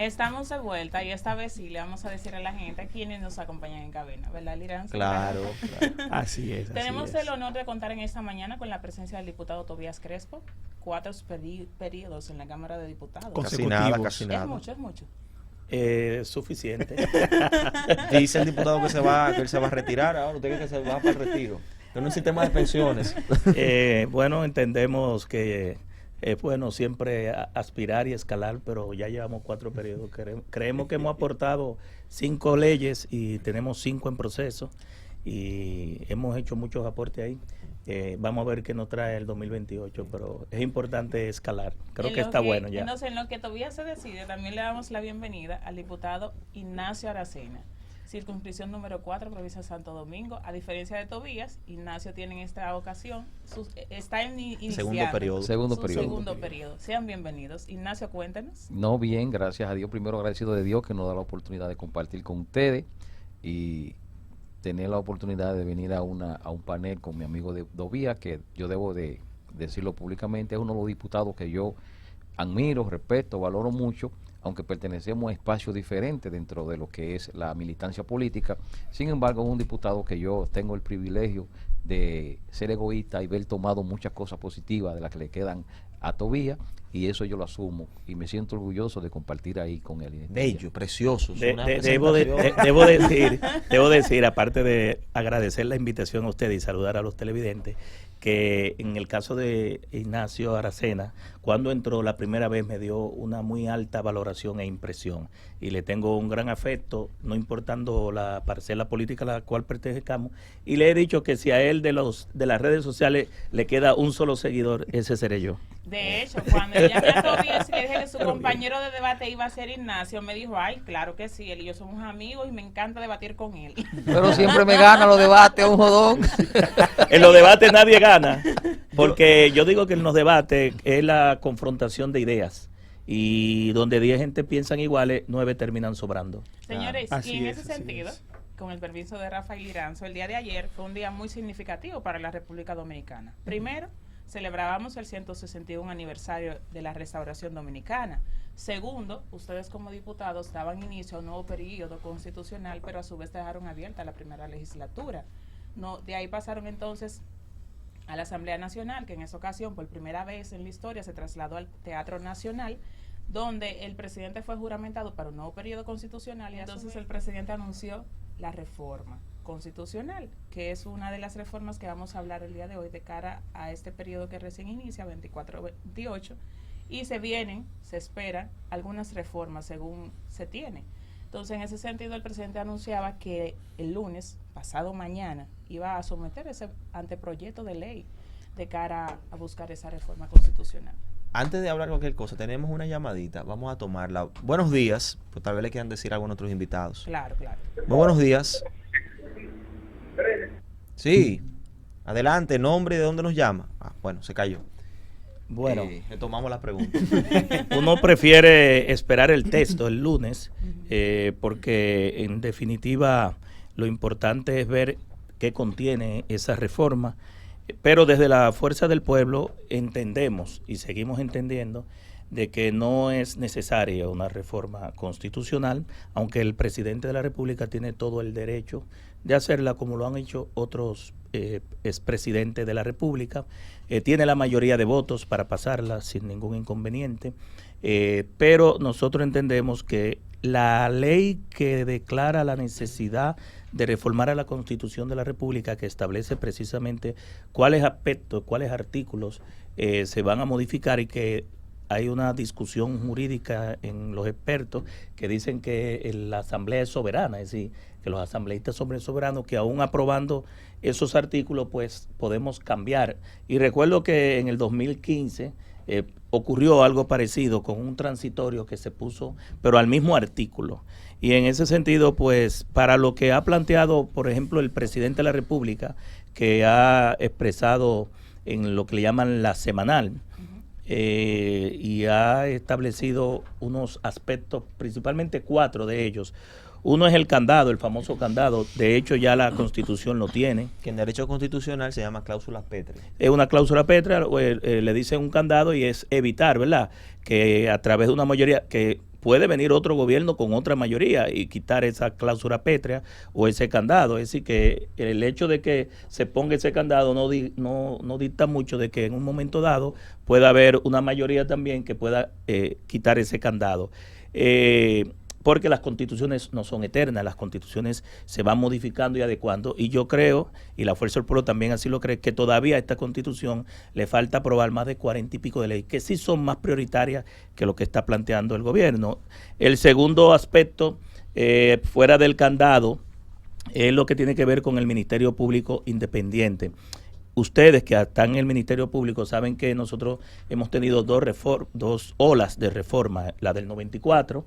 Estamos de vuelta y esta vez sí le vamos a decir a la gente a quienes nos acompañan en cabina, ¿verdad, Liranzo? Claro, claro. Así es. Tenemos el honor de contar en esta mañana con la presencia del diputado Tobías Crespo, 4 periodos en la Cámara de Diputados. Casi nada, casi nada. Es mucho. Suficiente. Dice el diputado que él se va a retirar ahora. Usted cree que se va para el retiro. Que no es un sistema de pensiones. Bueno, entendemos que es bueno siempre aspirar y escalar, pero ya llevamos 4 periodos. Creemos que hemos aportado 5 leyes y tenemos 5 en proceso y hemos hecho muchos aportes ahí. Vamos a ver qué nos trae el 2028, pero es importante escalar. Creo que está bueno ya. Entonces, en lo que todavía se decide, también le damos la bienvenida al diputado Ignacio Aracena, circunscripción número 4, provincia de Santo Domingo. A diferencia de Tobías, Ignacio tiene en esta ocasión, está iniciando Segundo periodo. Sean bienvenidos. Ignacio, cuéntenos. No, bien, gracias a Dios. Primero agradecido de Dios que nos da la oportunidad de compartir con ustedes y tener la oportunidad de venir a un panel con mi amigo de Tobías, que yo debo de decirlo públicamente, es uno de los diputados que yo admiro, respeto, valoro mucho, aunque pertenecemos a espacios diferentes dentro de lo que es la militancia política. Sin embargo, es un diputado que yo tengo el privilegio de ser egoísta y ver tomado muchas cosas positivas de las que le quedan a Tobías, y eso yo lo asumo y me siento orgulloso de compartir ahí con él. Bello, precioso. Debo decir, aparte de agradecer la invitación a usted y saludar a los televidentes, que en el caso de Ignacio Aracena, cuando entró la primera vez me dio una muy alta valoración e impresión, y le tengo un gran afecto, no importando la parcela política a la cual pertenezcamos, y le he dicho que si a él de las redes sociales le queda un solo seguidor, ese seré yo. De hecho, cuando yo llamé a Tobías y le dije que su compañero de debate iba a ser Ignacio, me dijo, ay, claro que sí, él y yo somos amigos y me encanta debatir con él. Pero siempre me gana los debates, un jodón. En los debates nadie gana, porque yo digo que en los debates es la confrontación de ideas, y donde 10 gente piensan iguales, 9 terminan sobrando. Señores, y en ese sentido, con el permiso de Rafael Liranzo, el día de ayer fue un día muy significativo para la República Dominicana. Primero, celebrábamos el 161 aniversario de la Restauración Dominicana. Segundo, ustedes como diputados daban inicio a un nuevo periodo constitucional, pero a su vez dejaron abierta la primera legislatura. De ahí pasaron entonces a la Asamblea Nacional, que en esa ocasión, por primera vez en la historia, se trasladó al Teatro Nacional, donde el presidente fue juramentado para un nuevo periodo constitucional, y entonces el presidente anunció la reforma constitucional, que es una de las reformas que vamos a hablar el día de hoy de cara a este periodo que recién inicia, 24-28, y se esperan algunas reformas según se tiene. Entonces, en ese sentido, el presidente anunciaba que el lunes, pasado mañana, iba a someter ese anteproyecto de ley de cara a buscar esa reforma constitucional. Antes de hablar cualquier cosa, tenemos una llamadita, vamos a tomarla. Buenos días, pues tal vez le quieran decir algo a nuestros invitados. Claro. Muy buenos días. Sí, adelante, nombre y de dónde nos llama. Bueno, se cayó. Bueno, retomamos la pregunta. Uno prefiere esperar el texto el lunes, porque en definitiva lo importante es ver qué contiene esa reforma, pero desde la Fuerza del Pueblo entendemos y seguimos entendiendo de que no es necesaria una reforma constitucional, aunque el presidente de la República tiene todo el derecho de hacerla, como lo han hecho otros expresidentes de la República. Tiene la mayoría de votos para pasarla sin ningún inconveniente, pero nosotros entendemos que la ley que declara la necesidad de reformar a la Constitución de la República, que establece precisamente cuáles aspectos, cuáles artículos se van a modificar, y que hay una discusión jurídica en los expertos que dicen que la Asamblea es soberana, es decir, que los asambleístas son soberanos, que aún aprobando esos artículos pues podemos cambiar. Y recuerdo que en el 2015 ocurrió algo parecido con un transitorio que se puso, pero al mismo artículo. Y en ese sentido, pues, para lo que ha planteado, por ejemplo, el presidente de la República, que ha expresado en lo que le llaman la semanal, y ha establecido unos aspectos, principalmente 4 de ellos. Uno es el candado, el famoso candado. De hecho, ya la Constitución lo tiene. Que en derecho constitucional se llama cláusula pétrea. Es una cláusula pétrea, le dicen un candado, y es evitar, ¿verdad?, que a través de una mayoría que puede venir otro gobierno con otra mayoría y quitar esa cláusula pétrea o ese candado. Es decir, que el hecho de que se ponga ese candado no dicta mucho de que en un momento dado pueda haber una mayoría también que pueda quitar ese candado. Porque las constituciones no son eternas, las constituciones se van modificando y adecuando, y yo creo, y la Fuerza del Pueblo también así lo cree, que todavía a esta constitución le falta aprobar más de 40 y pico de leyes, que sí son más prioritarias que lo que está planteando el gobierno. El segundo aspecto, fuera del candado, es lo que tiene que ver con el Ministerio Público Independiente. Ustedes que están en el Ministerio Público saben que nosotros hemos tenido dos olas de reforma, la del 94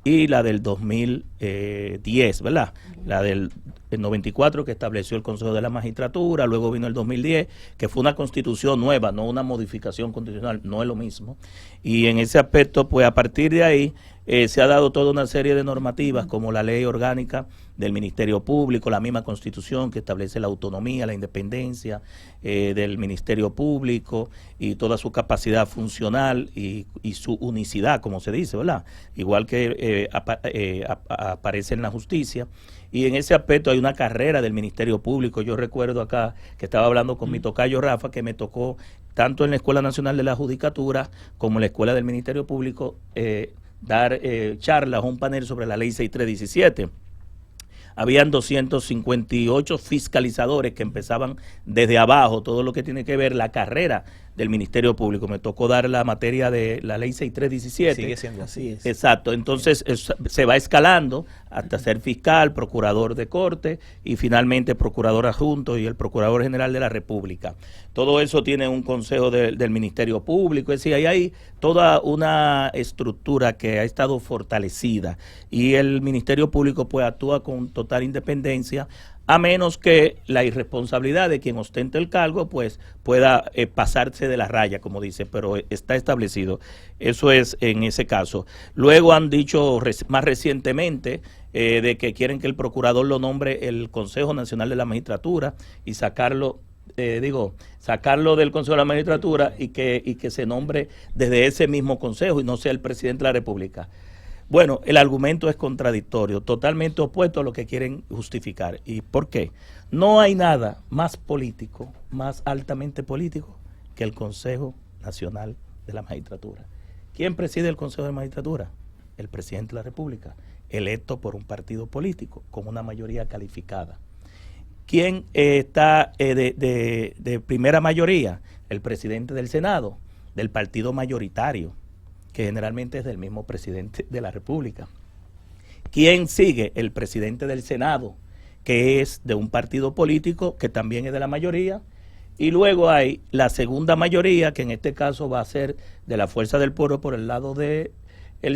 y la del 2010, ¿verdad? La del 94 que estableció el Consejo de la Magistratura, luego vino el 2010, que fue una constitución nueva, no una modificación constitucional, no es lo mismo. Y en ese aspecto, pues a partir de ahí, se ha dado toda una serie de normativas como la ley orgánica del Ministerio Público, la misma Constitución que establece la autonomía, la independencia del Ministerio Público y toda su capacidad funcional y su unicidad, como se dice, ¿verdad? Igual que aparece en la justicia. Y en ese aspecto hay una carrera del Ministerio Público. Yo recuerdo acá que estaba hablando con mi tocayo Rafa, que me tocó tanto en la Escuela Nacional de la Judicatura como en la Escuela del Ministerio Público dar charlas o un panel sobre la ley 6317. Habían 258 fiscalizadores que empezaban desde abajo, todo lo que tiene que ver la carrera del Ministerio Público. Me tocó dar la materia de la ley 6317. Sigue siendo así. Exacto, entonces se va escalando hasta ser fiscal, procurador de corte y finalmente procurador adjunto y el procurador general de la República. Todo eso tiene un consejo del Ministerio Público, es decir, ahí hay toda una estructura que ha estado fortalecida y el Ministerio Público pues actúa con total independencia, a menos que la irresponsabilidad de quien ostente el cargo pues pueda pasarse de la raya, como dice, pero está establecido. Eso es en ese caso. Luego han dicho más recientemente de que quieren que el procurador lo nombre el Consejo Nacional de la Magistratura y sacarlo del Consejo de la Magistratura y que se nombre desde ese mismo consejo y no sea el presidente de la República. Bueno, el argumento es contradictorio, totalmente opuesto a lo que quieren justificar. ¿Y por qué? No hay nada más político, más altamente político, que el Consejo Nacional de la Magistratura. ¿Quién preside el Consejo de la Magistratura? El presidente de la República, electo por un partido político, con una mayoría calificada. ¿Quién está de primera mayoría? El presidente del Senado, del partido mayoritario, que generalmente es del mismo presidente de la República. ¿Quién sigue? El presidente del Senado, que es de un partido político que también es de la mayoría, y luego hay la segunda mayoría, que en este caso va a ser de la Fuerza del Pueblo por el lado del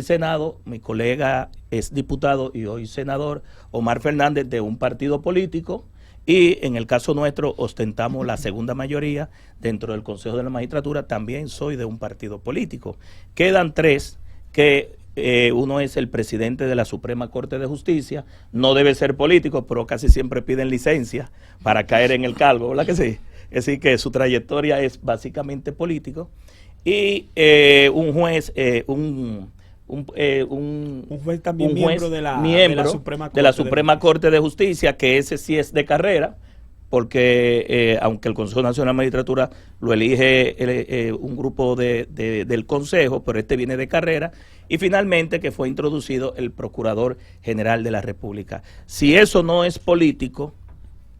Senado. Mi colega es diputado y hoy senador, Omar Fernández, de un partido político, y en el caso nuestro ostentamos la segunda mayoría dentro del Consejo de la Magistratura, también soy de un partido político. Quedan tres, que uno es el presidente de la Suprema Corte de Justicia, no debe ser político, pero casi siempre piden licencia para caer en el cargo, ¿verdad que sí? Es decir, que su trayectoria es básicamente político. Y un juez, un juez también miembro de la Suprema Corte de Justicia, que ese sí es de carrera, porque aunque el Consejo Nacional de Magistratura lo elige un grupo del Consejo, pero este viene de carrera, y finalmente que fue introducido el Procurador General de la República. Si eso no es político,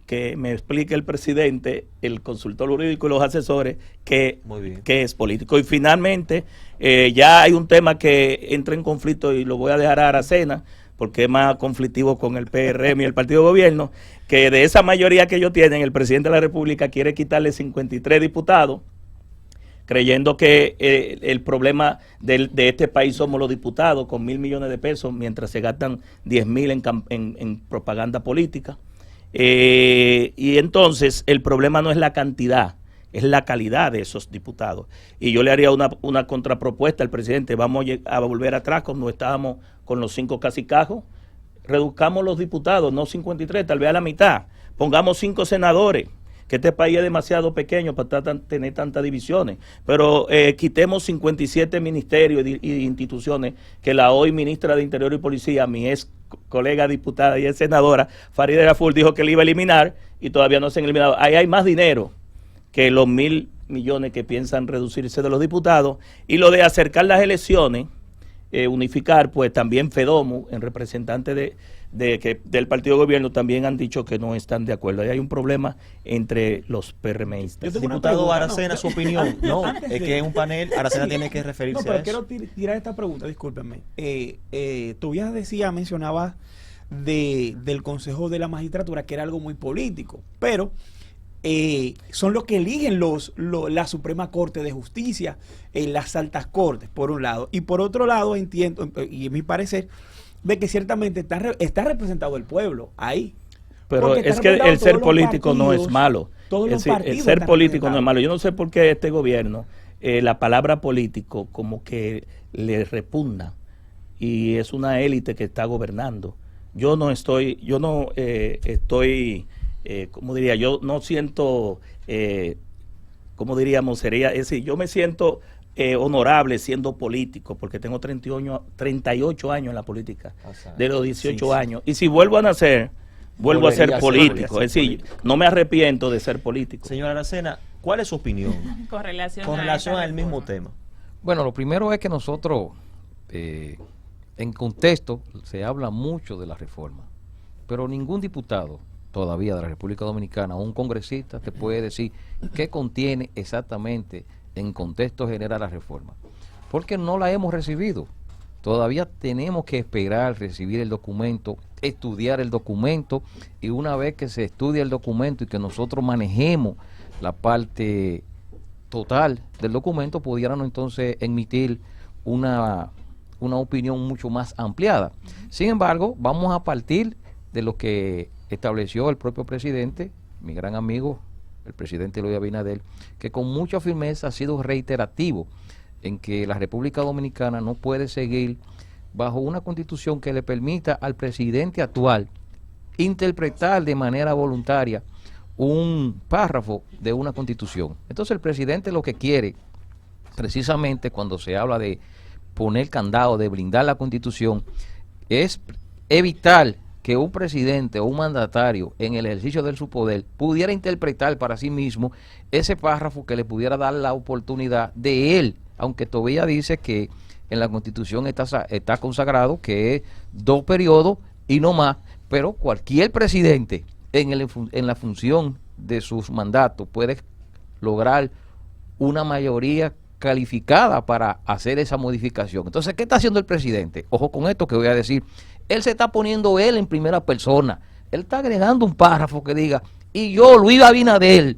que me explique el presidente, el consultor jurídico y los asesores que es político. Y finalmente, ya hay un tema que entra en conflicto y lo voy a dejar a Aracena, porque es más conflictivo con el PRM y el partido de gobierno, que de esa mayoría que ellos tienen, el presidente de la República quiere quitarle 53 diputados, creyendo que el problema de este país somos los diputados, con 1.000 millones de pesos, mientras se gastan 10.000 en propaganda política. Y entonces el problema no es la cantidad, es la calidad de esos diputados. Y yo le haría una contrapropuesta al presidente: vamos a volver atrás como estábamos con los 5 cacicajos, reduzcamos los diputados, no 53, tal vez a la mitad, pongamos 5 senadores, que este país es demasiado pequeño para tener tantas divisiones. Pero quitemos 57 ministerios y instituciones que la hoy ministra de Interior y Policía, mi ex colega diputada y ex senadora, Farideh Raful, dijo que le iba a eliminar y todavía no se han eliminado. Ahí hay más dinero que los 1.000 millones que piensan reducirse de los diputados, y lo de acercar las elecciones, unificar, pues también FEDOMU, en representante del partido de gobierno, también han dicho que no están de acuerdo. Ahí hay un problema entre los PRMistas. Diputado Aracena, su opinión. No, es que es un panel, Aracena tiene que referirse pero a eso. quiero tirar esta pregunta, discúlpenme. Tobías mencionaba del Consejo de la Magistratura, que era algo muy político, pero son los que eligen la Suprema Corte de Justicia, las altas cortes, por un lado. Y por otro lado, entiendo, y en mi parecer, de que ciertamente está representado el pueblo ahí. Pero es que el ser político no es malo. El ser político no es malo. Yo no sé por qué este gobierno, la palabra político como que le repugna, y es una élite que está gobernando. Yo no estoy, como diría, yo no siento, como diríamos, sería, es decir, yo me siento honorable siendo político, porque tengo 38 años en la política, de los 18 años, y si vuelvo a nacer, vuelvo a ser político, es decir, no me arrepiento de ser político. Señora Aracena, ¿cuál es su opinión con relación al mismo tema? Bueno, lo primero es que nosotros, en contexto, se habla mucho de la reforma, pero ningún diputado todavía de la República Dominicana, un congresista, te puede decir qué contiene exactamente en contexto general la reforma, porque no la hemos recibido. Todavía tenemos que esperar recibir el documento, estudiar el documento, y una vez que se estudia el documento y que nosotros manejemos la parte total del documento, pudiéramos entonces emitir una opinión mucho más ampliada. Sin embargo, vamos a partir de lo que estableció el propio presidente, mi gran amigo, el presidente Luis Abinader, que con mucha firmeza ha sido reiterativo en que la República Dominicana no puede seguir bajo una constitución que le permita al presidente actual interpretar de manera voluntaria un párrafo de una constitución. Entonces el presidente lo que quiere, precisamente cuando se habla de poner candado, de blindar la constitución, es evitar que un presidente o un mandatario en el ejercicio de su poder pudiera interpretar para sí mismo ese párrafo que le pudiera dar la oportunidad de él, aunque todavía dice que en la Constitución está consagrado que es 2 periodos y no más, pero cualquier presidente en la función de sus mandatos puede lograr una mayoría calificada para hacer esa modificación. Entonces, ¿qué está haciendo el presidente? Ojo con esto que voy a decir. Él se está poniendo él en primera persona. Él está agregando un párrafo que diga, y yo, Luis Abinader,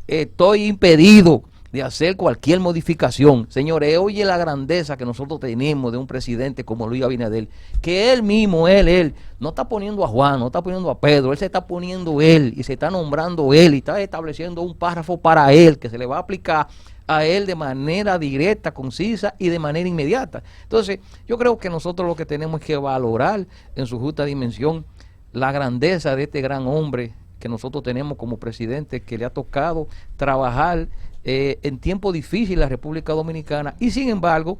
estoy impedido de hacer cualquier modificación. Señores, oye la grandeza que nosotros tenemos de un presidente como Luis Abinader, que él mismo, él, no está poniendo a Juan, no está poniendo a Pedro, él se está poniendo él, y se está nombrando él, y está estableciendo un párrafo para él, que se le va a aplicar a él de manera directa, concisa y de manera inmediata. Entonces, yo creo que nosotros lo que tenemos es que valorar en su justa dimensión la grandeza de este gran hombre que nosotros tenemos como presidente, que le ha tocado trabajar en tiempos difíciles en la República Dominicana, y sin embargo,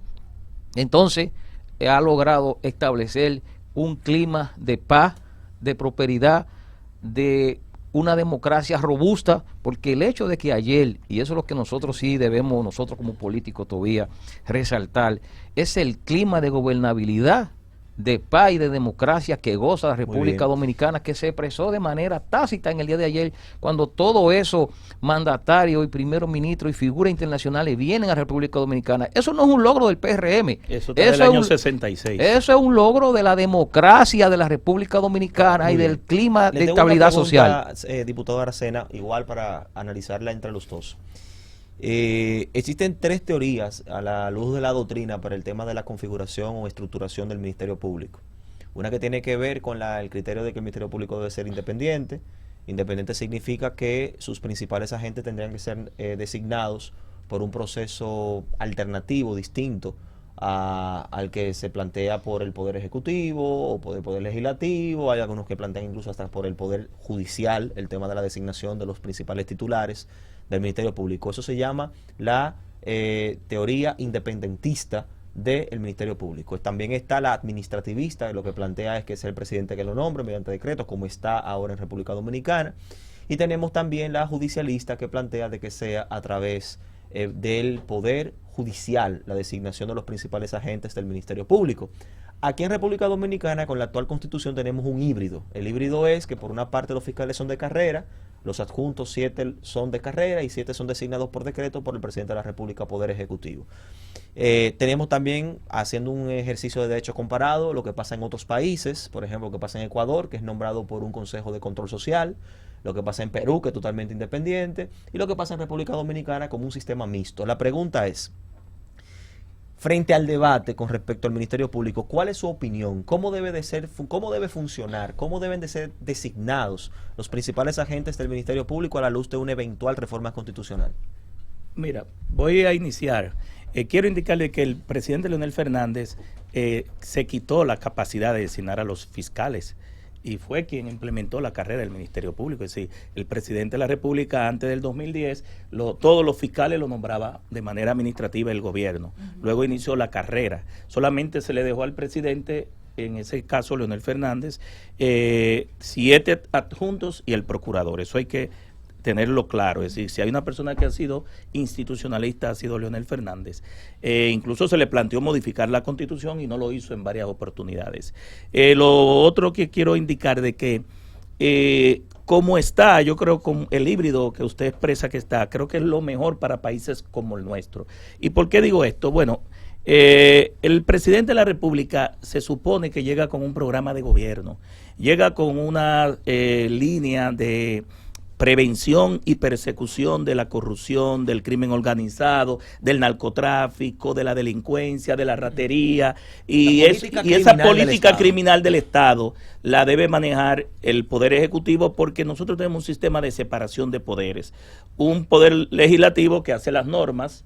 entonces ha logrado establecer un clima de paz, de prosperidad, de una democracia robusta, porque el hecho de que ayer, y eso es lo que nosotros sí debemos, nosotros como políticos todavía resaltar, es el clima de gobernabilidad, de paz y de democracia que goza la República Dominicana, que se expresó de manera tácita en el día de ayer, cuando todo eso mandatarios y primeros ministros y figuras internacionales vienen a la República Dominicana. Eso no es un logro del PRM. Eso está del año 66. Eso es un logro de la democracia de la República Dominicana y del clima de estabilidad social. Diputado Aracena, igual para analizarla entre los dos. Existen 3 teorías a la luz de la doctrina para el tema de la configuración o estructuración del Ministerio Público. Una que tiene que ver con el criterio de que el Ministerio Público debe ser independiente. Independiente significa que sus principales agentes tendrían que ser designados por un proceso alternativo, distinto al que se plantea por el Poder Ejecutivo o por el Poder Legislativo. Hay algunos que plantean incluso hasta por el Poder Judicial el tema de la designación de los principales titulares del Ministerio Público. Eso se llama la teoría independentista del Ministerio Público. También está la administrativista, que lo que plantea es que sea el presidente que lo nombre mediante decreto, como está ahora en República Dominicana. Y tenemos también la judicialista, que plantea de que sea a través del Poder Judicial la designación de los principales agentes del Ministerio Público. Aquí en República Dominicana, con la actual Constitución, tenemos un híbrido. El híbrido es que por una parte los fiscales son de carrera, los adjuntos 7 son de carrera y 7 son designados por decreto por el presidente de la República, Poder Ejecutivo. Tenemos también, haciendo un ejercicio de derecho comparado, lo que pasa en otros países, por ejemplo, lo que pasa en Ecuador, que es nombrado por un Consejo de Control Social, lo que pasa en Perú, que es totalmente independiente, y lo que pasa en República Dominicana como un sistema mixto. La pregunta es, frente al debate con respecto al Ministerio Público, ¿cuál es su opinión? ¿Cómo debe de ser, cómo debe funcionar? ¿Cómo deben de ser designados los principales agentes del Ministerio Público a la luz de una eventual reforma constitucional? Mira, voy a iniciar. Quiero indicarle que el presidente Leonel Fernández se quitó la capacidad de designar a los fiscales y fue quien implementó la carrera del Ministerio Público. Es decir, el presidente de la República antes del 2010, todos los fiscales lo nombraba de manera administrativa el gobierno. Luego inició la carrera. Solamente se le dejó al presidente, en ese caso Leonel Fernández, 7 adjuntos y el procurador. Eso hay que tenerlo claro. Es decir, si hay una persona que ha sido institucionalista, ha sido Leonel Fernández. Incluso se le planteó modificar la Constitución y no lo hizo en varias oportunidades. Lo otro que quiero indicar de que como está, yo creo con el híbrido que usted expresa que está, creo que es lo mejor para países como el nuestro. ¿Y por qué digo esto? Bueno, el presidente de la República se supone que llega con un programa de gobierno, llega con una línea de prevención y persecución de la corrupción, del crimen organizado, del narcotráfico, de la delincuencia, de la ratería, y esa política criminal del Estado la debe manejar el Poder Ejecutivo, porque nosotros tenemos un sistema de separación de poderes, un poder legislativo que hace las normas,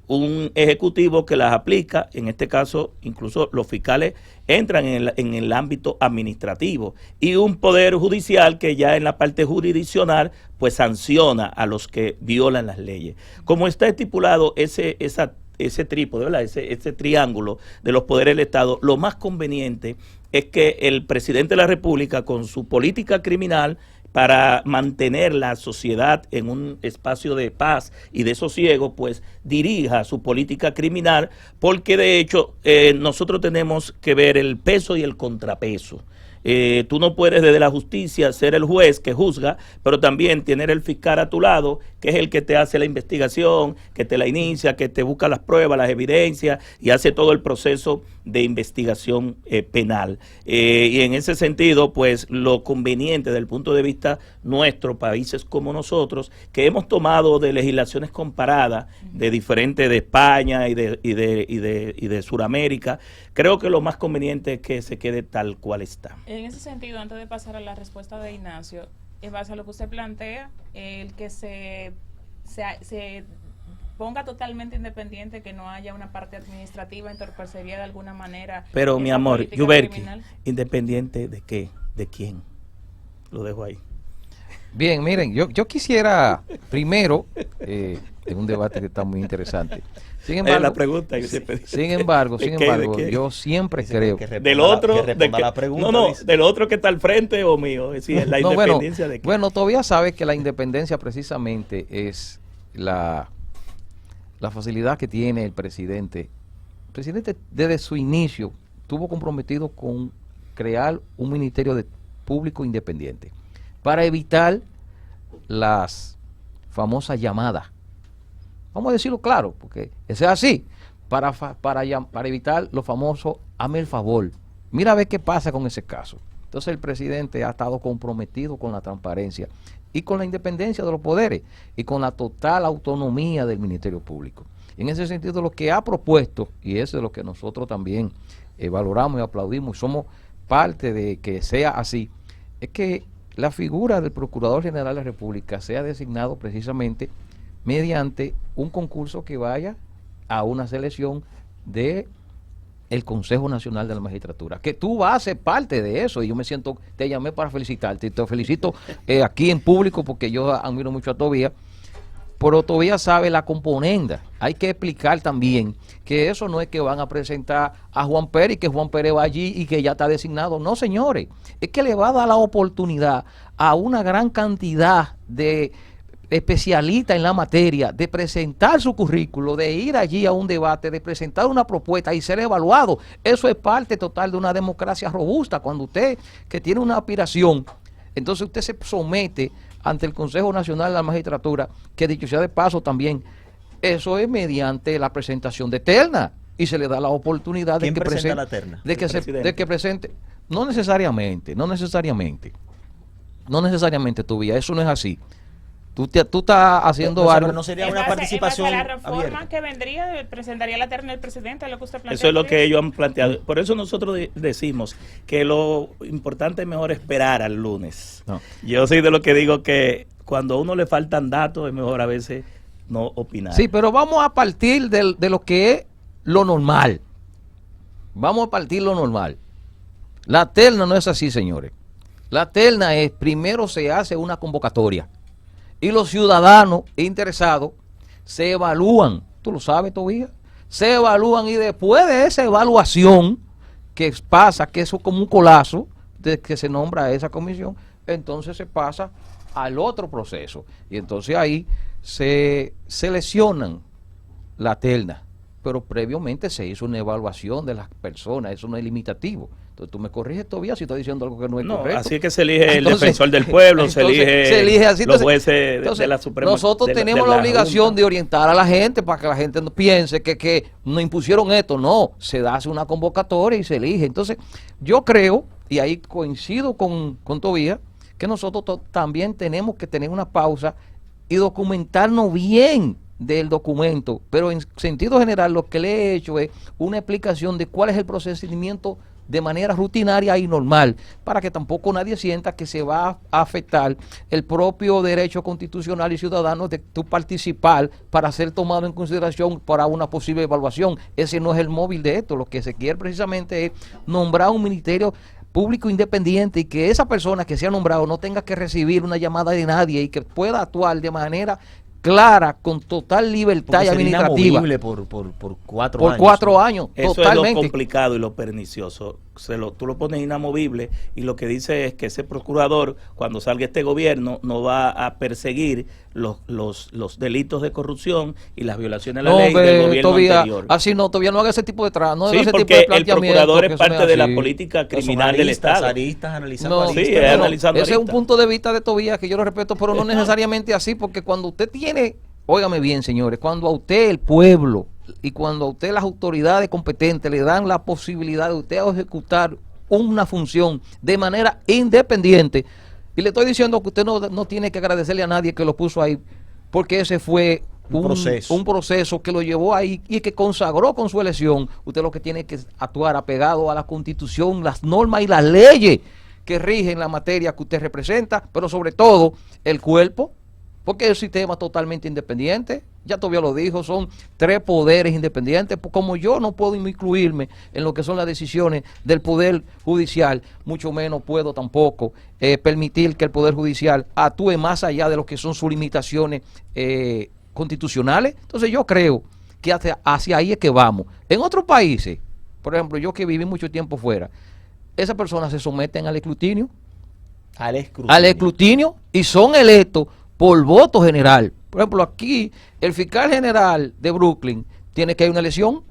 un ejecutivo que las aplica. En este caso incluso los fiscales entran en el ámbito administrativo, y un poder judicial que ya en la parte jurisdiccional pues sanciona a los que violan las leyes. Como está estipulado ese trípode, ¿verdad? Ese triángulo de los poderes del Estado, lo más conveniente es que el presidente de la República, con su política criminal, para mantener la sociedad en un espacio de paz y de sosiego, pues dirija su política criminal, porque de hecho nosotros tenemos que ver el peso y el contrapeso. Tú no puedes desde la justicia ser el juez que juzga, pero también tener el fiscal a tu lado, que es el que te hace la investigación, que te la inicia, que te busca las pruebas, las evidencias y hace todo el proceso de investigación penal. Y en ese sentido, pues lo conveniente desde el punto de vista nuestro, países como nosotros, que hemos tomado de legislaciones comparadas de diferentes, de España y de Sudamérica, creo que lo más conveniente es que se quede tal cual está. En ese sentido, antes de pasar a la respuesta de Ignacio, en base a lo que usted plantea, el que se ponga totalmente independiente, que no haya una parte administrativa, entorpecería de alguna manera. Pero mi amor, Yuberki, ¿independiente de qué? ¿De quién? Lo dejo ahí. Bien, miren, yo quisiera primero, en un debate que está muy interesante. Sin embargo, la pregunta sin embargo, yo siempre creo del otro, del otro que está al frente o mío, es decir, la independencia de qué. Bueno, todavía sabes que la independencia precisamente es la facilidad que tiene el presidente. El presidente desde su inicio estuvo comprometido con crear un ministerio público independiente para evitar las famosas llamadas. Vamos a decirlo claro, porque eso es así, para evitar lo famoso, hazme el favor. Mira a ver qué pasa con ese caso. Entonces el presidente ha estado comprometido con la transparencia y con la independencia de los poderes y con la total autonomía del Ministerio Público. En ese sentido, lo que ha propuesto, y eso es lo que nosotros también valoramos y aplaudimos y somos parte de que sea así, es que la figura del Procurador General de la República sea designado precisamente mediante un concurso que vaya a una selección de el Consejo Nacional de la Magistratura, que tú vas a ser parte de eso, y yo me siento, te llamé para felicitarte, y te felicito aquí en público porque yo admiro mucho a Tobías, pero Tobías sabe la componenda. Hay que explicar también que eso no es que van a presentar a Juan Pérez y que Juan Pérez va allí y que ya está designado, no señores, es que le va a dar la oportunidad a una gran cantidad de especialista en la materia, de presentar su currículo, de ir allí a un debate, de presentar una propuesta y ser evaluado. Eso es parte total de una democracia robusta. Cuando usted, que tiene una aspiración, entonces usted se somete ante el Consejo Nacional de la Magistratura, que dicho sea de paso también, eso es mediante la presentación de terna, y se le da la oportunidad de que presente la terna? de que presente, no necesariamente, tu vida, eso no es así. Tú estás haciendo algo. Pero no sería una participación la reforma abierta. que vendría, presentaría la terna del presidente, es lo que usted plantea. Eso es lo que ellos han planteado. Por eso nosotros decimos que lo importante es mejor esperar al lunes. No. Yo soy de lo que digo que cuando a uno le faltan datos es mejor a veces no opinar. Sí, pero vamos a partir de lo que es lo normal. Vamos a partir lo normal. La terna no es así, señores. La terna es, primero se hace una convocatoria y los ciudadanos interesados se evalúan. ¿Tú lo sabes todavía? Se evalúan y después de esa evaluación que pasa, que eso es como un colazo de que se nombra esa comisión, entonces se pasa al otro proceso. Y entonces ahí se seleccionan la terna, pero previamente se hizo una evaluación de las personas, eso no es limitativo. Entonces tú me corriges todavía si estoy diciendo algo que no es correcto. Así es que se elige el defensor del pueblo, se elige así, los jueces de la Suprema. Nosotros tenemos la obligación de orientar a la gente para que la gente no piense que nos impusieron esto. No, se hace una convocatoria y se elige. Entonces yo creo, y ahí coincido con Tobías, que nosotros también tenemos que tener una pausa y documentarnos bien del documento, pero en sentido general lo que le he hecho es una explicación de cuál es el procedimiento de manera rutinaria y normal, para que tampoco nadie sienta que se va a afectar el propio derecho constitucional y ciudadano de tu participar para ser tomado en consideración para una posible evaluación. Ese no es el móvil de esto. Lo que se quiere precisamente es nombrar un ministerio público independiente y que esa persona que sea nombrado no tenga que recibir una llamada de nadie y que pueda actuar de manera clara, con total libertad y administrativa. Por 4 por años. 4 años, eso totalmente. es lo complicado y lo pernicioso. Tú lo pones inamovible y lo que dice es que ese procurador, cuando salga este gobierno, no va a perseguir los delitos de corrupción y las violaciones a la ley del gobierno anterior. Así no, todavía no haga ese tipo de no sí, ese porque tipo de el planteamiento, procurador es parte de la así. política criminal del Estado. Aristas analizando No, aristas. sí, es analizando ese es un aristas. punto de vista de Tobías que yo lo respeto, pero no necesariamente así, porque cuando usted tiene, óigame bien, señores, cuando a usted el pueblo y cuando a usted las autoridades competentes le dan la posibilidad de usted ejecutar una función de manera independiente, y le estoy diciendo que usted no tiene que agradecerle a nadie que lo puso ahí, porque ese fue un proceso que lo llevó ahí y que consagró con su elección. Usted lo que tiene que actuar apegado a la Constitución, las normas y las leyes que rigen la materia que usted representa, pero sobre todo el cuerpo, porque es un sistema totalmente independiente. Ya todavía lo dijo, son 3 poderes independientes. Como yo no puedo incluirme en lo que son las decisiones del Poder Judicial, mucho menos puedo tampoco permitir que el Poder Judicial actúe más allá de lo que son sus limitaciones constitucionales. Entonces yo creo que hacia ahí es que vamos. En otros países, por ejemplo, yo que viví mucho tiempo fuera, esas personas se someten al escrutinio. Al escrutinio y son electos por voto general. Por ejemplo, aquí el fiscal general de Brooklyn tiene que ir a una elección.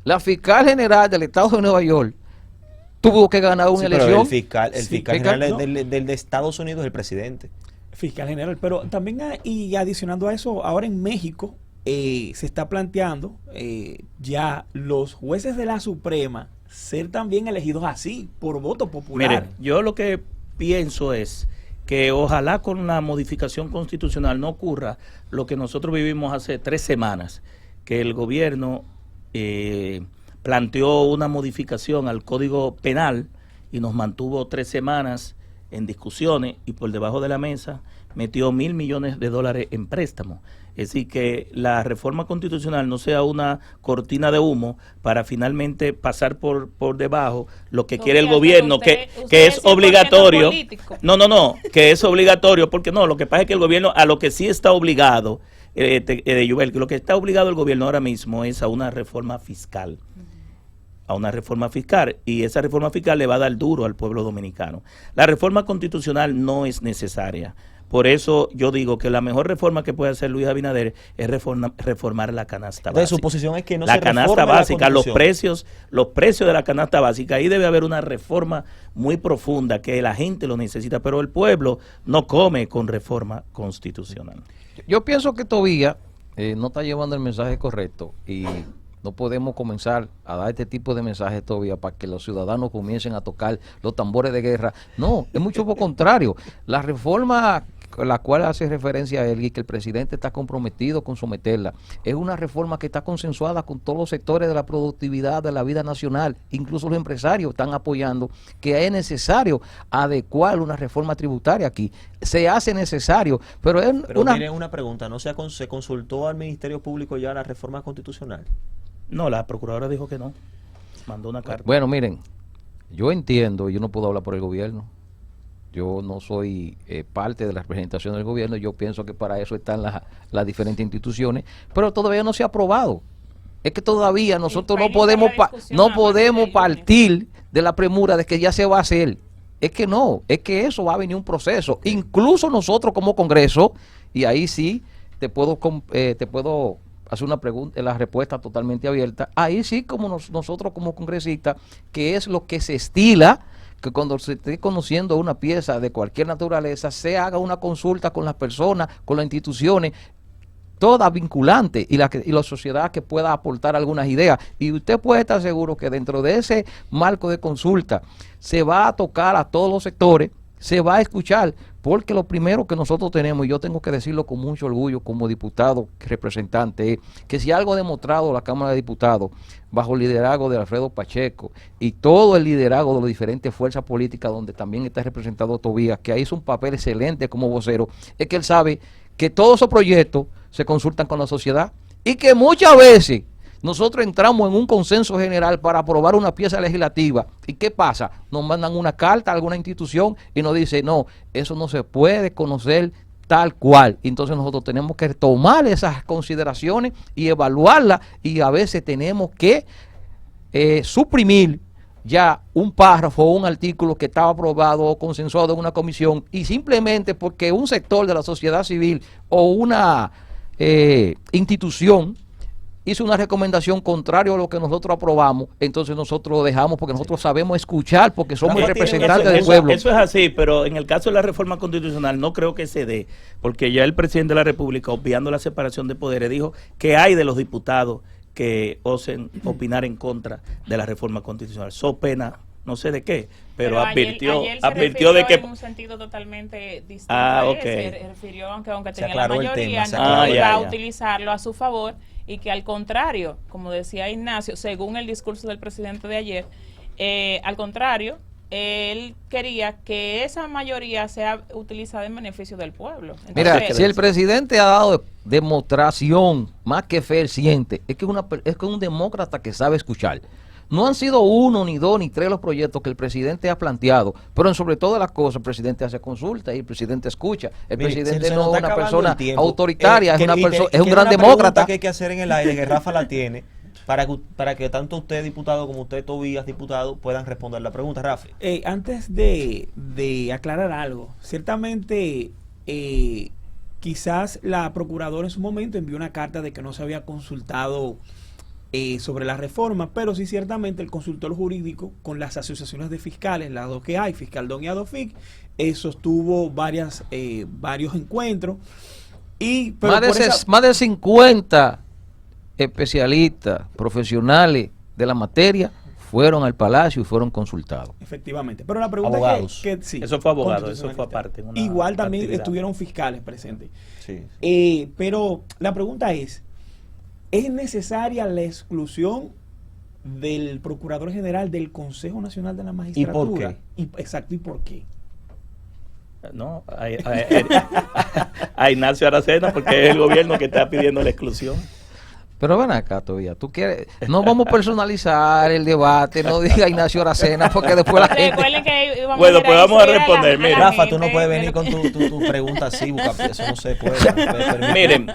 La fiscal general del estado de Nueva York tuvo que ganar una elección. Pero el fiscal general no. del de Estados Unidos es el presidente. Fiscal general, pero también y adicionando a eso, ahora en México se está planteando ya los jueces de la Suprema ser también elegidos así, por voto popular. Mire, yo lo que pienso es que ojalá con la modificación constitucional no ocurra lo que nosotros vivimos hace 3 semanas, que el gobierno planteó una modificación al Código Penal y nos mantuvo 3 semanas en discusiones y por debajo de la mesa metió $1.000 millones en préstamos. Es decir, que la reforma constitucional no sea una cortina de humo para finalmente pasar por debajo lo que quiere el gobierno, que es obligatorio. No, que es obligatorio, porque no, lo que pasa es que el gobierno a lo que sí está obligado, Yubel, que lo que está obligado el gobierno ahora mismo es a una reforma fiscal. A una reforma fiscal, y esa reforma fiscal le va a dar duro al pueblo dominicano. La reforma constitucional no es necesaria. Por eso yo digo que la mejor reforma que puede hacer Luis Abinader es reformar la canasta básica. Su posición es que no la se canasta básica, los precios de la canasta básica, ahí debe haber una reforma muy profunda que la gente lo necesita, pero el pueblo no come con reforma constitucional. Yo pienso que todavía no está llevando el mensaje correcto y no podemos comenzar a dar este tipo de mensajes todavía para que los ciudadanos comiencen a tocar los tambores de guerra. No, es mucho por contrario. La reforma a la cual hace referencia a él y que el presidente está comprometido con someterla, es una reforma que está consensuada con todos los sectores de la productividad de la vida nacional. Incluso los empresarios están apoyando que es necesario adecuar una reforma tributaria aquí. Se hace necesario, pero es miren, una pregunta, ¿no se consultó al Ministerio Público ya la reforma constitucional? No, la procuradora dijo que no, mandó una carta. Bueno, miren, yo entiendo, yo no puedo hablar por el gobierno, yo no soy parte de la representación del gobierno, yo pienso que para eso están las diferentes instituciones, pero todavía no se ha aprobado. Es que todavía nosotros no podemos partir de la premura de que ya se va a hacer. Es que no, es que eso va a venir un proceso. Incluso nosotros como Congreso, y ahí sí te puedo hacer una pregunta, la respuesta totalmente abierta. Ahí sí, como nosotros como congresistas, que es lo que se estila, que cuando se esté conociendo una pieza de cualquier naturaleza, se haga una consulta con las personas, con las instituciones, todas vinculantes, y la sociedad que pueda aportar algunas ideas. Y usted puede estar seguro que dentro de ese marco de consulta se va a tocar a todos los sectores, se va a escuchar, porque lo primero que nosotros tenemos, y yo tengo que decirlo con mucho orgullo como diputado representante, es que si algo ha demostrado la Cámara de Diputados, bajo el liderazgo de Alfredo Pacheco y todo el liderazgo de las diferentes fuerzas políticas donde también está representado Tobías, que hizo un papel excelente como vocero, es que él sabe que todos esos proyectos se consultan con la sociedad y que muchas veces nosotros entramos en un consenso general para aprobar una pieza legislativa. ¿Y qué pasa? Nos mandan una carta a alguna institución y nos dice, no, eso no se puede conocer tal cual. Entonces nosotros tenemos que tomar esas consideraciones y evaluarlas, y a veces tenemos que suprimir ya un párrafo o un artículo que estaba aprobado o consensuado en una comisión, y simplemente porque un sector de la sociedad civil o una institución hizo una recomendación contraria a lo que nosotros aprobamos, entonces nosotros lo dejamos porque nosotros sabemos escuchar, porque somos representantes del pueblo. Eso es así, pero en el caso de la reforma constitucional no creo que se dé, porque ya el presidente de la República, obviando la separación de poderes, dijo que hay de los diputados que osen opinar en contra de la reforma constitucional. So pena, no sé de qué, pero advirtió de que en un sentido totalmente distinto. Okay. Se refirió, aunque tenía la mayoría, no iba a utilizarlo a su favor, y que al contrario, como decía Ignacio, según el discurso del presidente de ayer, al contrario, él quería que esa mayoría sea utilizada en beneficio del pueblo. Entonces, mira, si el presidente ha dado demostración más que fehaciente, es que es un demócrata que sabe escuchar. No han sido 1, ni 2, ni 3 los proyectos que el presidente ha planteado, pero en sobre todas las cosas el presidente hace consulta y el presidente escucha. El presidente no es una persona autoritaria, es un gran demócrata. Que hay que hacer en el aire, que Rafa la tiene, para que tanto usted, diputado, como usted, Tobías, diputado, puedan responder la pregunta. Rafa. Antes de aclarar algo, ciertamente quizás la procuradora en su momento envió una carta de que no se había consultado sobre la reforma, pero sí ciertamente el consultor jurídico con las asociaciones de fiscales, las dos que hay, Fiscaldón y Adofic, sostuvo varios encuentros, y más de 50 especialistas, profesionales de la materia fueron al Palacio y fueron consultados. Efectivamente, pero la pregunta abogados. Es que sí, eso fue abogado, eso fue aparte. Igual también estuvieron fiscales presentes. Sí. Pero la pregunta es necesaria la exclusión del Procurador General del Consejo Nacional de la Magistratura? ¿Y por qué? Exacto, ¿y por qué? No, a Ignacio Aracena, porque es el gobierno que está pidiendo la exclusión. Pero ven acá todavía, tú quieres, no vamos a personalizar el debate, no diga Ignacio Aracena, porque después la gente... Bueno, pues vamos a responder. Mira, Rafa, tú no puedes venir con tu pregunta así, eso no se puede. Miren,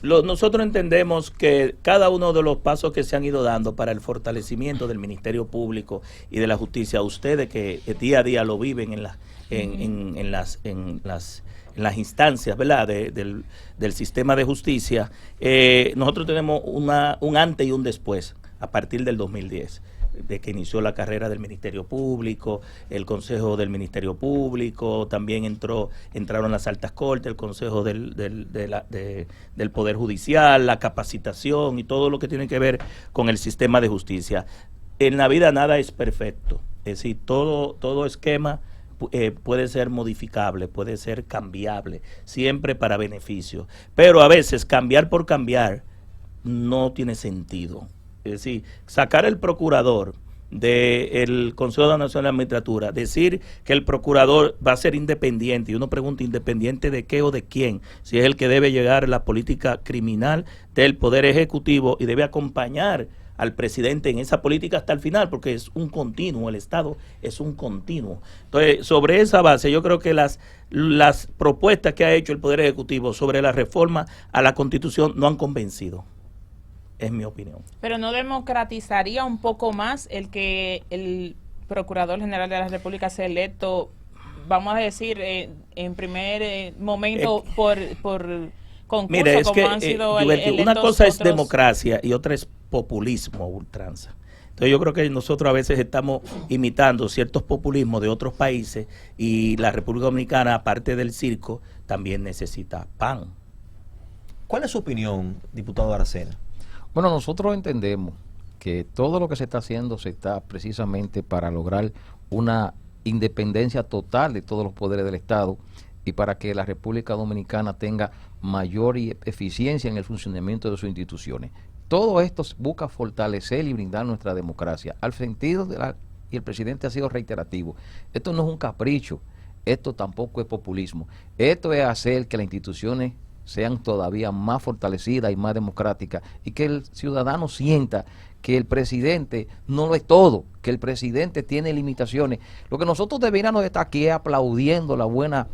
nosotros entendemos que cada uno de los pasos que se han ido dando para el fortalecimiento del Ministerio Público y de la justicia, ustedes que día a día lo viven en las instancias, ¿verdad?, del sistema de justicia, nosotros tenemos un antes y un después a partir del 2010, de que inició la carrera del Ministerio Público, el Consejo del Ministerio Público, también entraron las altas cortes, el Consejo del Poder Judicial, la capacitación y todo lo que tiene que ver con el sistema de justicia. En la vida nada es perfecto, es decir, todo esquema puede ser modificable, puede ser cambiable, siempre para beneficio. Pero a veces cambiar por cambiar no tiene sentido. Es decir, sacar el procurador del Consejo Nacional de la Magistratura, decir que el procurador va a ser independiente, y uno pregunta, ¿independiente de qué o de quién? Si es el que debe llegar la política criminal del Poder Ejecutivo y debe acompañar al presidente en esa política hasta el final, porque es un continuo, el Estado es un continuo. Entonces, sobre esa base, yo creo que las propuestas que ha hecho el Poder Ejecutivo sobre la reforma a la Constitución no han convencido, es mi opinión. Pero ¿no democratizaría un poco más el que el Procurador General de la República sea electo, vamos a decir, en primer momento por concurso, mire, es como que, han sido una cosa es democracia y otra es populismo a ultranza. Entonces yo creo que nosotros a veces estamos imitando ciertos populismos de otros países y la República Dominicana, aparte del circo, también necesita pan. ¿Cuál es su opinión, diputado Aracena? Bueno, nosotros entendemos que todo lo que se está haciendo se está precisamente para lograr una independencia total de todos los poderes del Estado y para que la República Dominicana tenga mayor eficiencia en el funcionamiento de sus instituciones. Todo esto busca fortalecer y brindar nuestra democracia. Al sentido y el presidente ha sido reiterativo, esto no es un capricho, esto tampoco es populismo, esto es hacer que las instituciones sean todavía más fortalecidas y más democráticas y que el ciudadano sienta que el presidente no lo es todo, que el presidente tiene limitaciones. Lo que nosotros deberíamos estar aquí es aplaudiendo la buena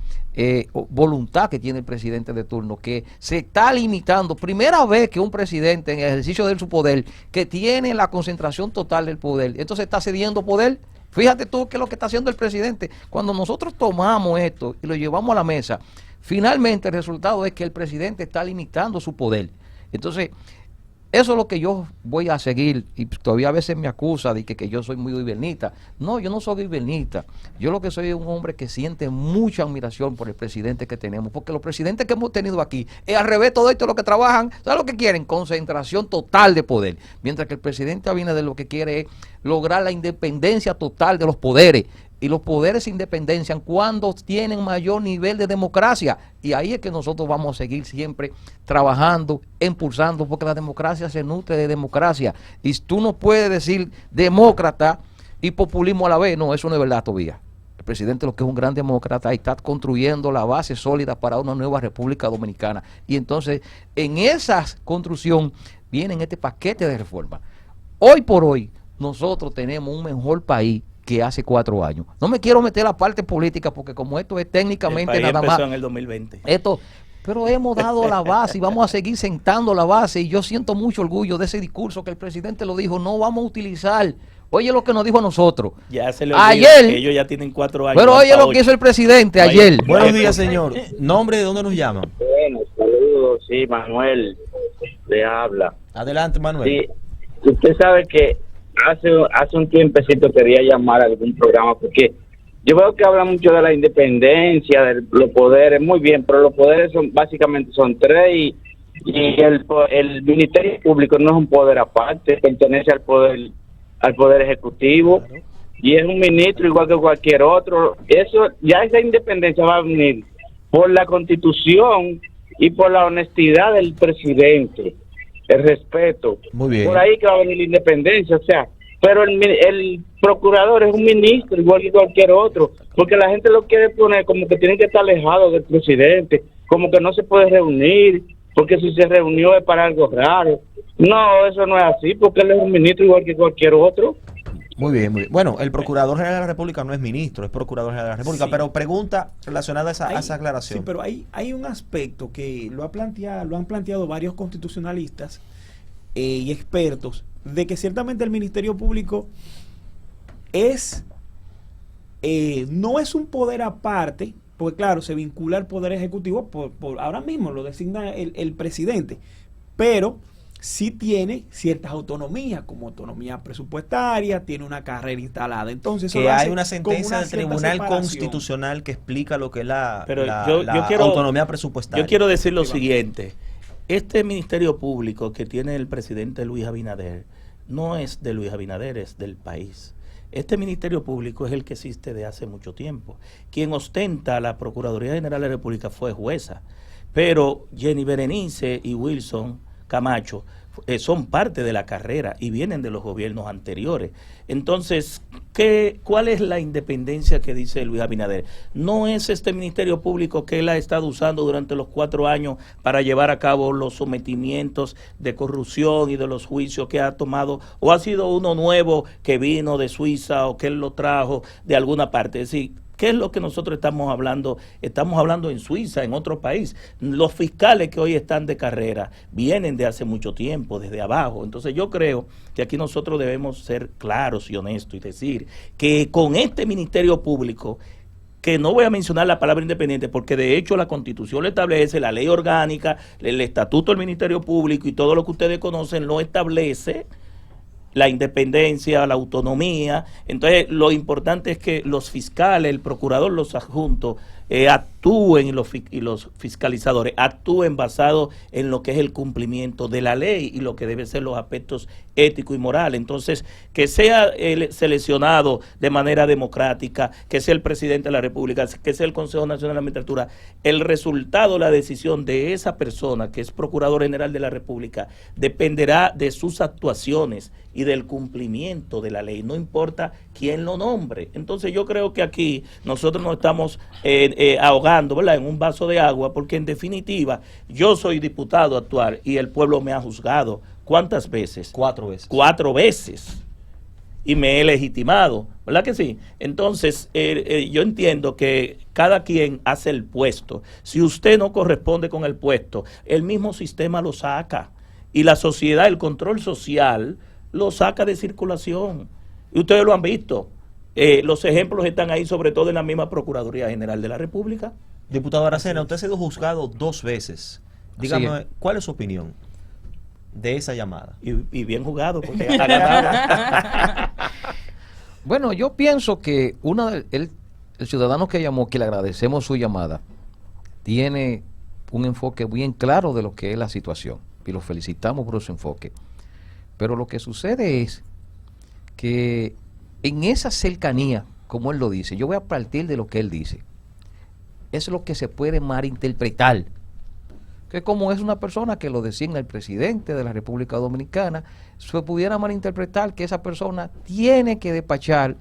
voluntad que tiene el presidente de turno, que se está limitando. Primera vez que un presidente en el ejercicio de su poder, que tiene la concentración total del poder, entonces está cediendo poder. Fíjate tú qué es lo que está haciendo el presidente. Cuando nosotros tomamos esto y lo llevamos a la mesa, finalmente el resultado es que el presidente está limitando su poder. Entonces, eso es lo que yo voy a seguir, y todavía a veces me acusa de que yo soy muy guibernista. No, yo no soy guibernista. Yo lo que soy es un hombre que siente mucha admiración por el presidente que tenemos, porque los presidentes que hemos tenido aquí, es al revés todo esto lo que trabajan, ¿sabes lo que quieren? Concentración total de poder. Mientras que el presidente Abinader lo que quiere es lograr la independencia total de los poderes. Y los poderes se independencian cuando tienen mayor nivel de democracia. Y ahí es que nosotros vamos a seguir siempre trabajando, impulsando, porque la democracia se nutre de democracia. Y tú no puedes decir demócrata y populismo a la vez. No, eso no es verdad todavía. El presidente lo que es un gran demócrata y está construyendo la base sólida para una nueva República Dominicana. Y entonces, en esa construcción viene este paquete de reformas. Hoy por hoy, nosotros tenemos un mejor país que hace 4 años. No me quiero meter la parte política porque como esto es técnicamente nada más. En el 2020. Pero hemos dado la base y vamos a seguir sentando la base y yo siento mucho orgullo de ese discurso que el presidente lo dijo, no vamos a utilizar. Oye lo que nos dijo a nosotros. Ya se le olvidó ayer, que ellos ya tienen 4 años. Pero oye lo que hizo el presidente ayer. Buenos días, señor. ¿Nombre de dónde nos llama? Bueno, saludos, sí, Manuel le habla. Adelante, Manuel. Sí, usted sabe que hace un tiempecito quería llamar a algún programa porque yo veo que habla mucho de la independencia, de los poderes, muy bien, pero los poderes básicamente son 3 y el Ministerio Público no es un poder aparte, pertenece al poder ejecutivo, claro. Y es un ministro igual que cualquier otro. Eso, ya esa independencia va a venir por la Constitución y por la honestidad del presidente. El respeto. Muy bien. Por ahí que va a venir la independencia. O sea, pero el procurador es un ministro igual que cualquier otro, porque la gente lo quiere poner como que tiene que estar alejado del presidente, como que no se puede reunir, porque si se reunió es para algo raro. No, eso no es así, porque él es un ministro igual que cualquier otro. Muy bien, muy bien. Bueno, el Procurador General de la República no es ministro, es Procurador General de la República, Sí. pero pregunta relacionada a esa aclaración. Sí, pero hay un aspecto que lo han planteado varios constitucionalistas y expertos, de que ciertamente el Ministerio Público no es un poder aparte, porque claro, se vincula al Poder Ejecutivo, ahora mismo lo designa el presidente, pero sí tiene ciertas autonomías, como autonomía presupuestaria, tiene una carrera instalada. Entonces, eso que lo hace hay una con sentencia del cierta Tribunal separación. Constitucional que explica lo que es la quiero, autonomía presupuestaria. Yo quiero decir lo siguiente. Este Ministerio Público que tiene el presidente Luis Abinader no es de Luis Abinader, es del país. Este Ministerio Público es el que existe de hace mucho tiempo. Quien ostenta la Procuraduría General de la República fue jueza, pero Jenny Berenice y Wilson Camacho son parte de la carrera y vienen de los gobiernos anteriores. Entonces, ¿cuál es la independencia que dice Luis Abinader? No es este Ministerio Público que él ha estado usando durante los 4 años para llevar a cabo los sometimientos de corrupción y de los juicios que ha tomado, o ha sido uno nuevo que vino de Suiza o que él lo trajo de alguna parte. Es decir, ¿qué es lo que nosotros estamos hablando? Estamos hablando en Suiza, en otro país. Los fiscales que hoy están de carrera vienen de hace mucho tiempo, desde abajo. Entonces yo creo que aquí nosotros debemos ser claros y honestos y decir que con este Ministerio Público, que no voy a mencionar la palabra independiente, porque de hecho la Constitución lo establece, la ley orgánica, el estatuto del Ministerio Público y todo lo que ustedes conocen lo establece, la independencia, la autonomía. Entonces, lo importante es que los fiscales, el procurador, los adjuntos, actúen y los fiscalizadores actúen basados en lo que es el cumplimiento de la ley y lo que deben ser los aspectos éticos y morales. Entonces, que sea seleccionado de manera democrática, que sea el presidente de la República, que sea el Consejo Nacional de la Magistratura, el resultado, la decisión de esa persona que es Procurador General de la República dependerá de sus actuaciones y del cumplimiento de la ley, no importa quién lo nombre. Entonces yo creo que aquí nosotros nos estamos ahogando, ¿verdad?, en un vaso de agua, porque en definitiva yo soy diputado actual y el pueblo me ha juzgado. ¿Cuántas veces? 4 veces. 4 veces. Y me he legitimado, ¿verdad que sí? Entonces, yo entiendo que cada quien hace el puesto. Si usted no corresponde con el puesto, el mismo sistema lo saca. Y la sociedad, el control social, lo saca de circulación. Y ustedes lo han visto. Los ejemplos están ahí, sobre todo en la misma Procuraduría General de la República. Diputado Aracena, usted ha sido juzgado 2 veces. Dígame, ¿cuál es su opinión de esa llamada? Y bien jugado, porque ha ganado. Bueno, yo pienso que el ciudadano que llamó, que le agradecemos su llamada, tiene un enfoque bien claro de lo que es la situación. Y lo felicitamos por su enfoque. Pero lo que sucede es que en esa cercanía, como él lo dice, yo voy a partir de lo que él dice, es lo que se puede malinterpretar. Que como es una persona que lo designa el presidente de la República Dominicana, se pudiera malinterpretar que esa persona tiene que despachar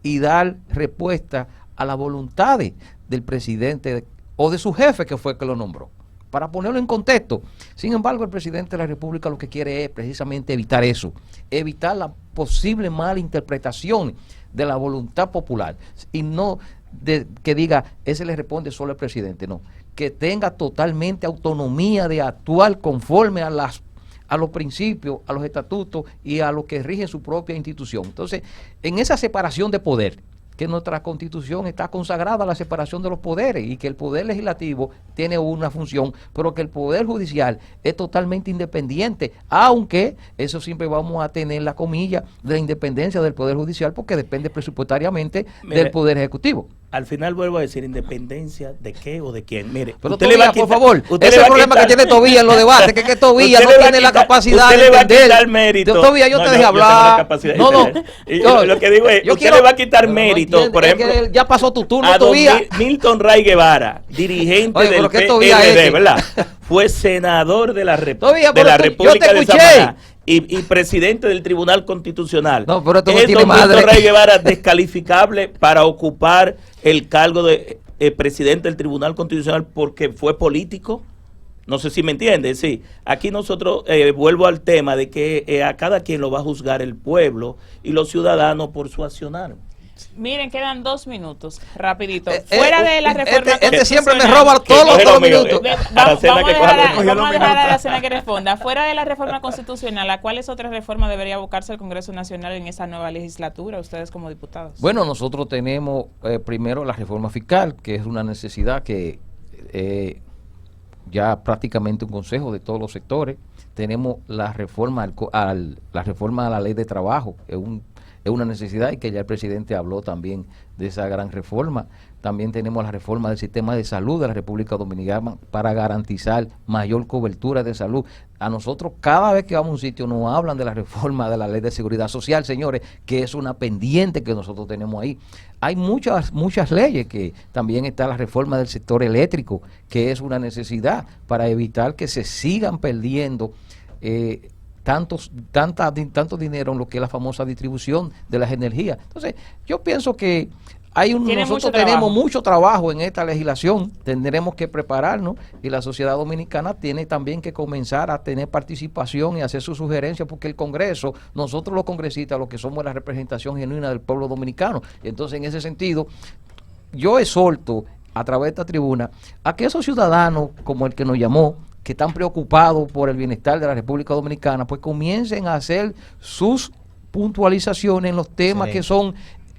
y dar respuesta a las voluntades del presidente o de su jefe, que fue el que lo nombró, para ponerlo en contexto. Sin embargo, el presidente de la República lo que quiere es precisamente evitar eso, evitar la posible malinterpretación de la voluntad popular, y no que diga, ese le responde solo al presidente, no, que tenga totalmente autonomía de actuar conforme a los principios, a los estatutos y a lo que rige su propia institución. Entonces, en esa separación de poder, que nuestra Constitución está consagrada a la separación de los poderes y que el Poder Legislativo tiene una función, pero que el Poder Judicial es totalmente independiente, aunque eso siempre vamos a tener la comilla de la independencia del Poder Judicial, porque depende presupuestariamente del Poder Ejecutivo. Al final vuelvo a decir, ¿independencia de qué o de quién? Mire, pero Tobías, por favor, ese es el problema que tiene Tobías en los debates, que Tobías no tiene la capacidad de entender. Mérito. Tobías, yo te dejé hablar. No, lo que digo es, usted le va a quitar mérito, por ejemplo, ya pasó tu turno, a Tobías. Milton Ray Guevara, dirigente del PLD, ¿verdad? Fue senador de la República de Samaná y presidente del Tribunal Constitucional. No, pero esto no ¿Es tiene don Víctor madre. Rey Guevara descalificable para ocupar el cargo de presidente del Tribunal Constitucional porque fue político? No sé si me entiende. Sí, aquí nosotros vuelvo al tema de que a cada quien lo va a juzgar el pueblo y los ciudadanos por su accionar. Miren, quedan 2 minutos, rapidito. Fuera de la reforma Este siempre me constitucional- roba todos los coge 2 lo mío, minutos. Aracena, Vamos que a coja dejar lo mío. a Aracena que responda. Fuera de la reforma constitucional, ¿a cuáles otras reformas debería buscarse el Congreso Nacional en esa nueva legislatura, ustedes como diputados? Bueno, nosotros tenemos primero la reforma fiscal, que es una necesidad que ya prácticamente un consejo de todos los sectores. Tenemos la reforma la reforma a la ley de trabajo, es una necesidad, y que ya el presidente habló también de esa gran reforma. También tenemos la reforma del sistema de salud de la República Dominicana para garantizar mayor cobertura de salud. A nosotros cada vez que vamos a un sitio nos hablan de la reforma de la ley de seguridad social, señores, que es una pendiente que nosotros tenemos ahí. Hay muchas leyes, que también está la reforma del sector eléctrico, que es una necesidad para evitar que se sigan perdiendo tanto dinero en lo que es la famosa distribución de las energías. Entonces, yo pienso que nosotros tenemos mucho trabajo en esta legislación, tendremos que prepararnos, y la sociedad dominicana tiene también que comenzar a tener participación y hacer sus sugerencias, porque el Congreso, nosotros los congresistas, los que somos la representación genuina del pueblo dominicano. Entonces, en ese sentido, yo exhorto a través de esta tribuna a que esos ciudadanos como el que nos llamó, que están preocupados por el bienestar de la República Dominicana, pues comiencen a hacer sus puntualizaciones en los temas que son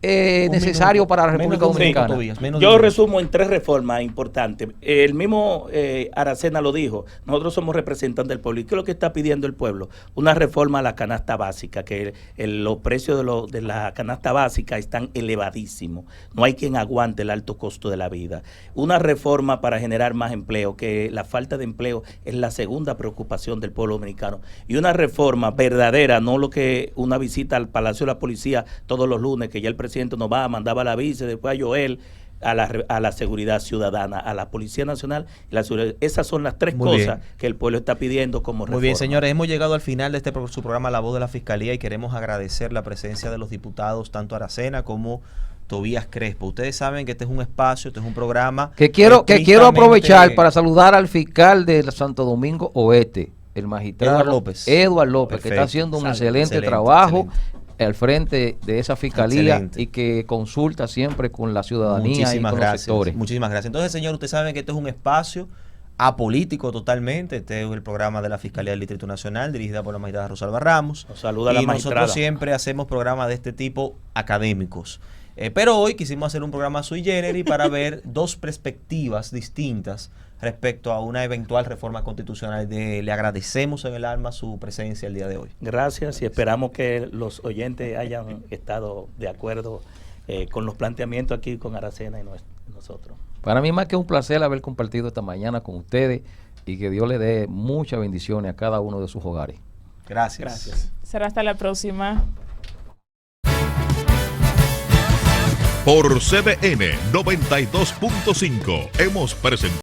necesarios para la República Dominicana. Yo resumo en 3 reformas importantes. El mismo Aracena lo dijo, nosotros somos representantes del pueblo. ¿Y qué es lo que está pidiendo el pueblo? Una reforma a la canasta básica, que los precios de la canasta básica están elevadísimos. No hay quien aguante el alto costo de la vida. Una reforma para generar más empleo, que la falta de empleo es la segunda preocupación del pueblo dominicano. Y una reforma verdadera, no lo que una visita al Palacio de la Policía todos los lunes, que ya el presidente nos va, mandaba a la vice, después a Joel, a la seguridad ciudadana, a la Policía Nacional y la seguridad. Esas son las 3 cosas que el pueblo está pidiendo como reforma. Muy bien, señores, hemos llegado al final de su programa La Voz de la Fiscalía, y queremos agradecer la presencia de los diputados, tanto Aracena como Tobías Crespo. Ustedes saben que este es un espacio, este es un programa que quiero aprovechar para saludar al fiscal de Santo Domingo Oeste, el magistrado Eduardo López, que está haciendo un excelente trabajo al frente de esa fiscalía y que consulta siempre con la ciudadanía y con los sectores. Muchísimas gracias. Entonces, señor, ustedes saben que este es un espacio apolítico totalmente. Este es el programa de la Fiscalía del Distrito Nacional, dirigida por la magistrada Rosalba Ramos. Nos saluda la magistrada. Nosotros siempre hacemos programas de este tipo académicos. Pero hoy quisimos hacer un programa sui generis para ver 2 perspectivas distintas respecto a una eventual reforma constitucional. Le agradecemos en el alma su presencia el día de hoy. Gracias, y esperamos que los oyentes hayan estado de acuerdo con los planteamientos aquí con Aracena y nosotros. Para mí más que un placer haber compartido esta mañana con ustedes, y que Dios le dé muchas bendiciones a cada uno de sus hogares. Gracias. Será hasta la próxima. Por CDN 92.5 hemos presentado